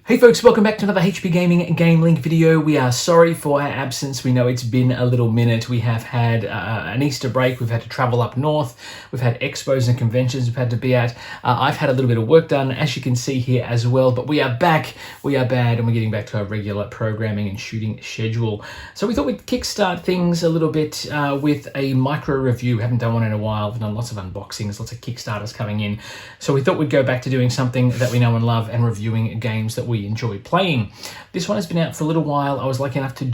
Hey folks, welcome back to another HP Gaming GameLINK video. We are sorry for our absence. We know it's been a little minute. We have had an Easter break. We've had to travel up north. We've had expos and conventions we've had to be at. I've had a little bit of work done, as you can see here as well, but we are back. We are bad, and we're getting back to our regular programming and shooting schedule. So we thought we'd kickstart things a little bit with a micro review. We haven't done one in a while. We've done lots of unboxings, lots of Kickstarters coming in. So we thought we'd go back to doing something that we know and love and reviewing games that we enjoy playing. This one has been out for a little while. I was lucky enough to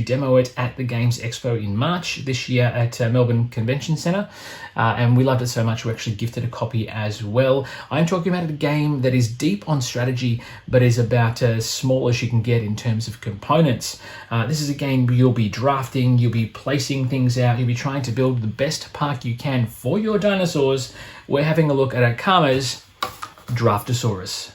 demo it at the Games Expo in March this year at Melbourne Convention Centre, and we loved it so much we actually gifted a copy as well. I'm talking about a game that is deep on strategy but is about as small as you can get in terms of components. This is a game where you'll be drafting, you'll be placing things out, you'll be trying to build the best park you can for your dinosaurs. We're having a look at Ankama's Draftosaurus.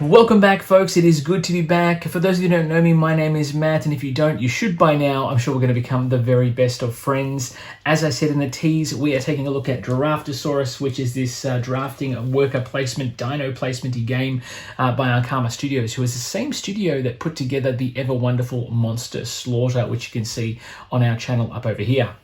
Welcome back, folks. It is good to be back. For those of you who don't know me, my name is Matt, and if you don't, you should by now. I'm sure we're going to become the very best of friends. As I said in the tease, we are taking a look at Draftosaurus, which is this drafting worker placement, dino placement-y game by Ankama Studios, who is the same studio that put together the ever wonderful Monster Slaughter, which you can see on our channel up over here.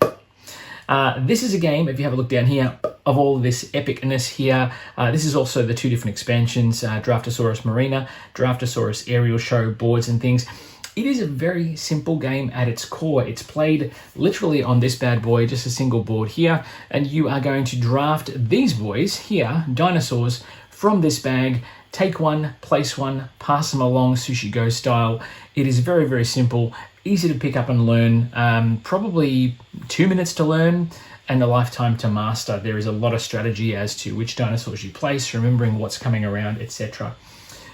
This is a game, if you have a look down here, of all of this epicness here. This is also the two different expansions, Draftosaurus Marina, Draftosaurus Aerial Show, boards and things. It is a very simple game at its core. It's played literally on this bad boy, just a single board here, and you are going to draft these boys here, dinosaurs, from this bag. Take one, place one, pass them along Sushi Go style. It is very, very simple, easy to pick up and learn, probably 2 minutes to learn and a lifetime to master. There is a lot of strategy as to which dinosaurs you place, remembering what's coming around, etc.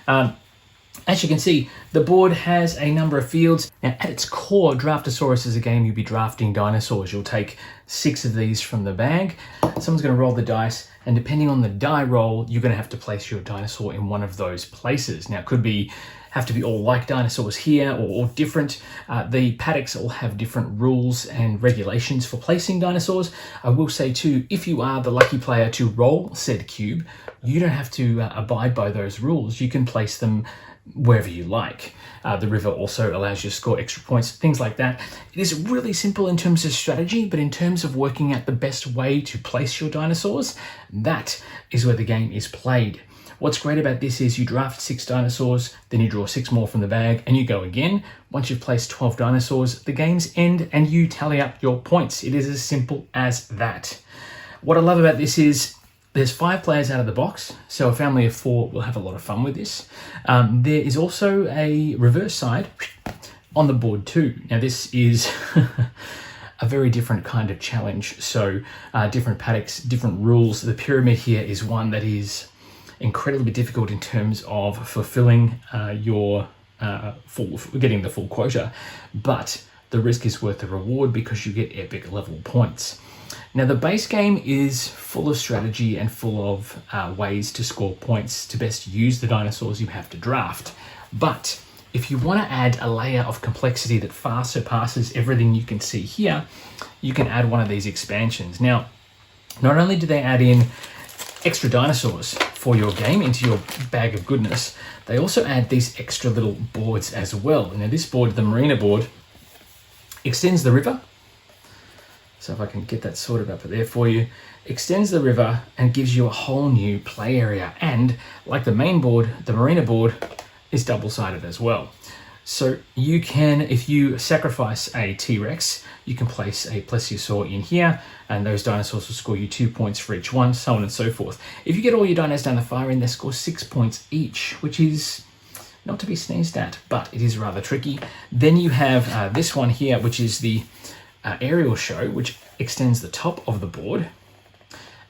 As you can see, the board has a number of fields. Now, at its core, Draftosaurus is a game you'll be drafting dinosaurs. You'll take 6 of these from the bag. Someone's going to roll the dice, and depending on the die roll, you're going to have to place your dinosaur in one of those places. Now, it could have to be all like dinosaurs here or different. The paddocks all have different rules and regulations for placing dinosaurs. I will say too, if you are the lucky player to roll said cube, you don't have to abide by those rules. You can place them wherever you like. The river also allows you to score extra points, things like that. It is really simple in terms of strategy, but in terms of working out the best way to place your dinosaurs, that is where the game is played. What's great about this is you draft 6 dinosaurs, then you draw 6 more from the bag, and you go again. Once you've placed 12 dinosaurs, the games end and you tally up your points. It is as simple as that. What I love about this is there's 5 players out of the box, so a family of 4 will have a lot of fun with this. There is also a reverse side on the board too. Now this is a very different kind of challenge, so different paddocks, different rules. The pyramid here is one that is incredibly difficult in terms of fulfilling your getting the full quota, but the risk is worth the reward because you get epic level points. Now the base game is full of strategy and full of ways to score points to best use the dinosaurs you have to draft, but if you want to add a layer of complexity that far surpasses everything you can see here, you can add one of these expansions. Now, not only do they add in extra dinosaurs for your game into your bag of goodness, they also add these extra little boards as well. Now this board, the Marina board, extends the river. So if I can get that sorted up there for you, extends the river and gives you a whole new play area. And like the main board, the Marina board is double-sided as well. So you can, if you sacrifice a T-Rex, you can place a plesiosaur in here, and those dinosaurs will score you 2 points for each one, so on and so forth. If you get all your dinos down the far end, they score 6 points each, which is not to be sneezed at, but it is rather tricky. Then you have this one here, which is the aerial show, which extends the top of the board.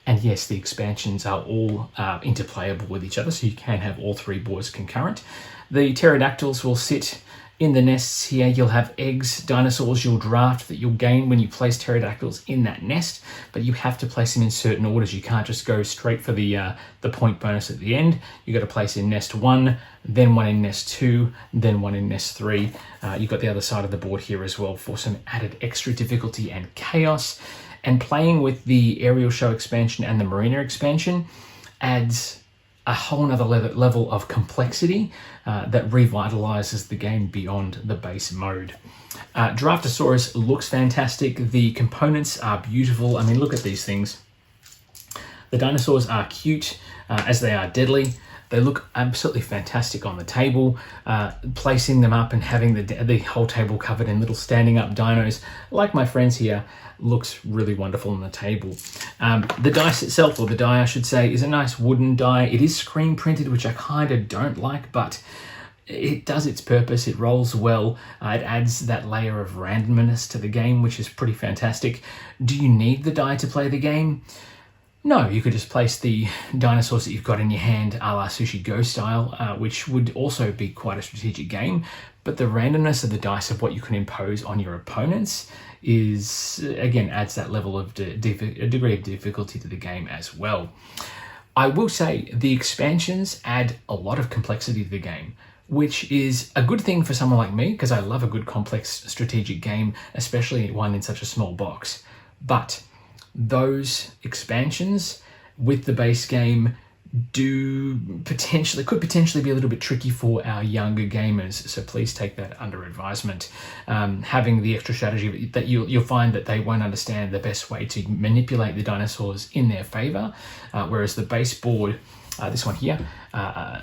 And yes, the expansions are all interplayable with each other, so you can have all 3 boards concurrent. The pterodactyls will sit in the nests here. You'll have eggs, dinosaurs you'll draft that you'll gain when you place pterodactyls in that nest, but you have to place them in certain orders. You can't just go straight for the point bonus at the end. You've got to place in nest 1, then 1 in nest 2, then 1 in nest 3. You've got the other side of the board here as well for some added extra difficulty and chaos. And playing with the aerial show expansion and the marina expansion adds a whole nother level of complexity that revitalizes the game beyond the base mode. Draftosaurus looks fantastic. The components are beautiful. I mean, look at these things. The dinosaurs are cute as they are deadly. They look absolutely fantastic on the table. Placing them up and having the whole table covered in little standing up dinos, like my friends here, looks really wonderful on the table. The dice itself, or the die I should say, is a nice wooden die. It is screen printed, which I kind of don't like, but it does its purpose. It rolls well. It adds that layer of randomness to the game, which is pretty fantastic. Do you need the die to play the game? No, you could just place the dinosaurs that you've got in your hand a la Sushi Go style, which would also be quite a strategic game. But the randomness of the dice of what you can impose on your opponents is, again, adds that level of a degree of difficulty to the game as well. I will say the expansions add a lot of complexity to the game, which is a good thing for someone like me, because I love a good complex strategic game, especially one in such a small box. But those expansions with the base game could potentially be a little bit tricky for our younger gamers, so please take that under advisement. Having the extra strategy that you'll find that they won't understand the best way to manipulate the dinosaurs in their favor, whereas the base board, this one here,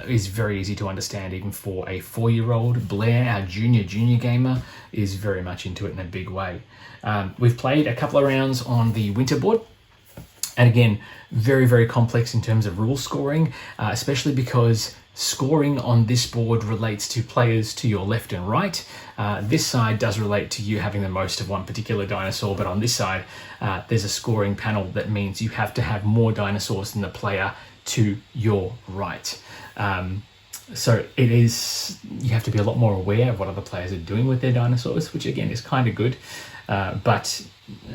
is very easy to understand even for a 4-year-old. Blair, our junior gamer, is very much into it in a big way. We've played a couple of rounds on the winter board, and again, very, very complex in terms of rule scoring, especially because scoring on this board relates to players to your left and right. This side does relate to you having the most of one particular dinosaur, but on this side, there's a scoring panel that means you have to have more dinosaurs than the player to your right. So you have to be a lot more aware of what other players are doing with their dinosaurs, which again is kind of good. But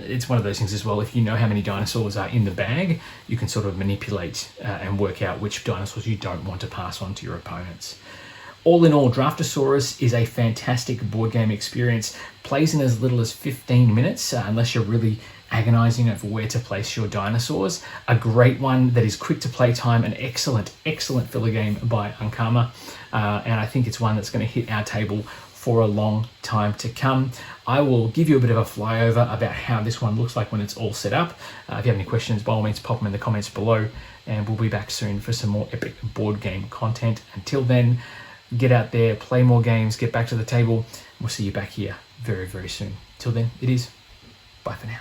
it's one of those things as well. If you know how many dinosaurs are in the bag, you can sort of manipulate and work out which dinosaurs you don't want to pass on to your opponents. All in all, Draftosaurus is a fantastic board game experience. Plays in as little as 15 minutes, unless you're really agonizing over where to place your dinosaurs. A great one that is quick to play time, an excellent filler game by Ankama. And I think it's one that's going to hit our table for a long time to come. I will give you a bit of a flyover about how this one looks like when it's all set up. If you have any questions, by all means pop them in the comments below, and we'll be back soon for some more epic board game content. Until then, get out there, play more games, get back to the table. We'll see you back here very, very soon. Till then, it is bye for now.